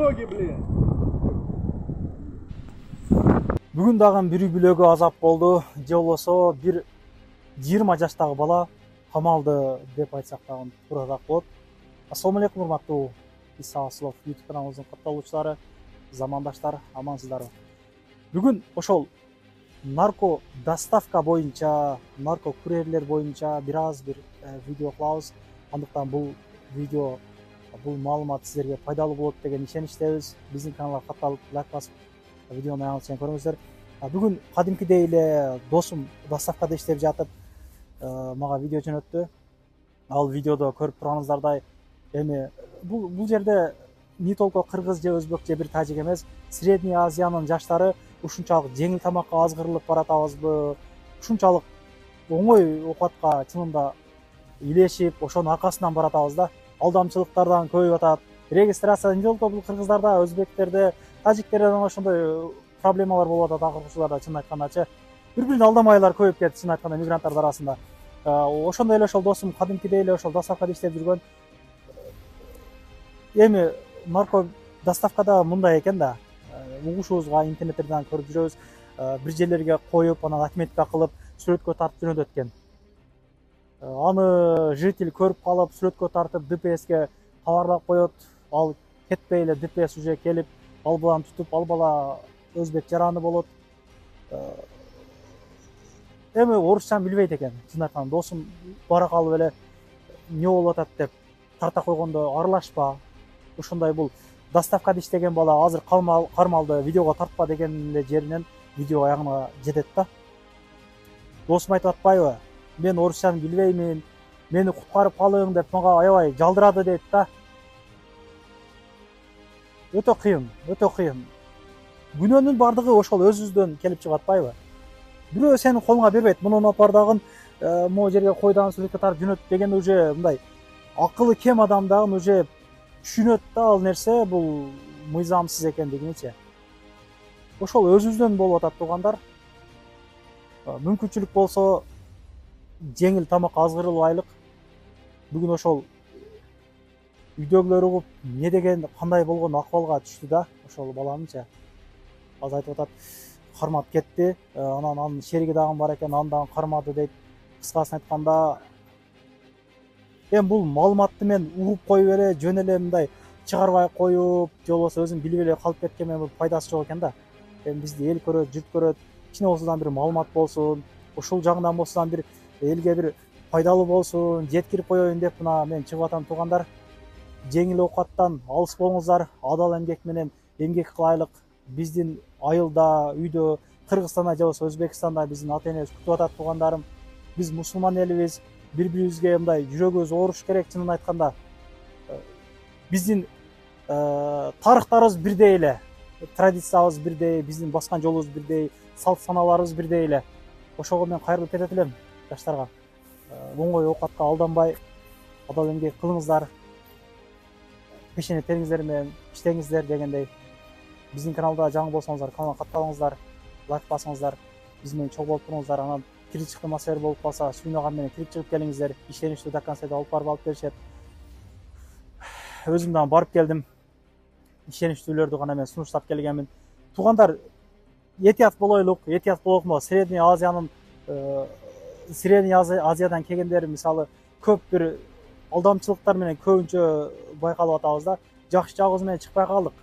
ноги, блин. Бүгін дагы бир бүлөгө азап болду. Же болбосо бир 20 жаштагы бала камалды деп айтсак дагы туурараак болот. Ассалому алейкум, урматтуу Иса Асылов YouTube каналыбыздын катталуучулары, замандаштар, амансыздарбы? Бүгүн ошол нарко доставка боюнча, нарко курьерлер боюнча бир видео кылабыз. Андыктан бул видео, бул маалымат сиздерге пайдалуу болот деген ишеничтебиз. Биздин каналга катталып, лайк басып, видеону аягына чейин көрүңүздөр. Бүгүн кадимкидей эле досум доставкада иштеп жатып, мага видео жөнөттү. Ал видеодо көрүп турганыңыздардай, эми бул жерде не только кыргыз же өзбек же бир тажик эмес, Средний Азиянын жаштары ушунчалык жеңил тамакка азгырылып баратабызбы, ушунчалык оңой оокатка чынында илешип, ошонун аркасынан баратабыз да. Алдамчылыктардан көбөйүп атат. Регистрация не только бул кыргыздарда, өзбектерде, тажиктерде ошондой проблемалар болуп атат акыркычыларда, чын айткандачы. Бири-бирин алдамайлар көбөйүп кетти, чын айтканда, мигранттар арасында. Ошондой эле ошол досум кадимкидей эле ошол доставкада иштеп жүргөн. Эми нарко доставкада мындай экен да, угушубузга интернеттерден көрүп жүрөбүз. Бир жерлерге коюп, анан отметка кылып, сүрөткө тартып жөнөтөт экен. Аны житель көрүп калып, сүрөткө тартып, ДПСке кабарлап коет. Ал кетпей эле ДПС уже келип, ал баланы тутуп, ал бала өзбек жараны болот. Эми орусчаны билбейт экен, чын айтканда. Досум бара калып эле не болуп атат деп тарта койгондо аралашпа. Ушундай бул доставкада иштеген бала азыр кармалды, видеого тартпа деген эле жеринен видео аягына жетет да. Досум айтып атпайбы? Мен орусчаны билбеймин, мени куткарып калың деп мага аябай жалдырады дейт да. Өтө кыйын. Күнөөнүн бардыгы ошол өзүбүздөн келип чыгып атпайбы? Бирөө сенин колуңа бербейт, муну апар дагы, могу жерге кой дагы сүрөткө тартып жөнөт деген уже мындай акылы кем адам дагы уже түшүнөт да ал нерсе бул мыйзамсыз экендигиничи. Ошол өзүбүздөн болуп атат туугандар. Мүмкүнчүлүк болсо жеңил тамакка азгырылбайлык. Бүгүн ошол үйдөгүлөр угуп, не деген кандай болгон акыбалга түштү да, ошол баланычы. Азыр айтып атат, кармап кетти, анан анын шериги дагы бар экен, аны дагы кармады дейт. Кыскасын айтканда, эми бул маалыматты мен угуп коюп эле, жөн эле мындай чыгарбай коюп, же болбосо өзүм билип эле калып кеткен мен пайдасы жок экен да. Эми бизди эл көрөт, жұрт көрөт, кичине болсо бир маалымат болсун, ушул жагынан болсо бир элге бир пайдалуу болсун, жеткирип коеюн деп мына мен чыгып атам туугандар. Жеңил оокаттан алыс болуңуздар, адал эмгек менен эмгек кылайлык. Биздин айылда, үйдө, Кыргызстанда же болбосо Өзбекстанда биздин ата энебиз күтүп атат туугандарым. Биз мусулман элибиз, бири-бирибизге мындай жүрөгүбүз ооруш керек, чынын айтканда. Биздин тарыхтарыбыз бирдей эле, традициябыз бирдей, биздин баскан жолубуз бирдей, салт саналарыбыз бирдей эле. Ошого мен кайрылып кетет элем жаштарга. Оңой оокатка алданбай, адал эмгек кылыңыздар. Пешене териңиздер менен иштеңиздер дегендей. Биздин каналда жаңы болсоңуздар, каналга катталыңыздар, лайк басыңыздар, биз менен чогуу болуп туруңуздар. Анан кирип чыкты маселе болуп калса, сүйнөган менен кирип чыгып келиңиздер. Ишеничтүү до конца алып алып келишет. Өзүм дагы барып келдим. Ишеничтүүлөрдү гана мен сунуштап келгенмин. Туугандар, этият болойлук, Средний Азиядан келгендер мисалы көп бир алдамчылыктар менен көбүнчө байкалып атабыз да. Жакшы жагыбыз менен чыкпай калдык.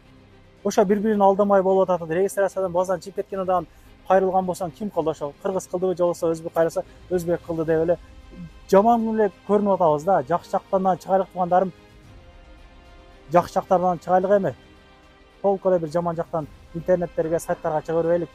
Ошо бири-бирин алдамай болуп атат. Регистрациядан базадан чыгып кеткен адам кайрылган болсоң ким кылды ошо? Кыргыз кылдыбы же болбосо өзбек кайрылса өзбек кылды деп эле жаман эле көрүнүп атабыз да. Жакшы жактарынан чыгайлык туугандарым. Жакшы жактарынан чыгайлык эми. Толук эле бир жаман жактан интернеттерге, сайттарга чыга бербейлик.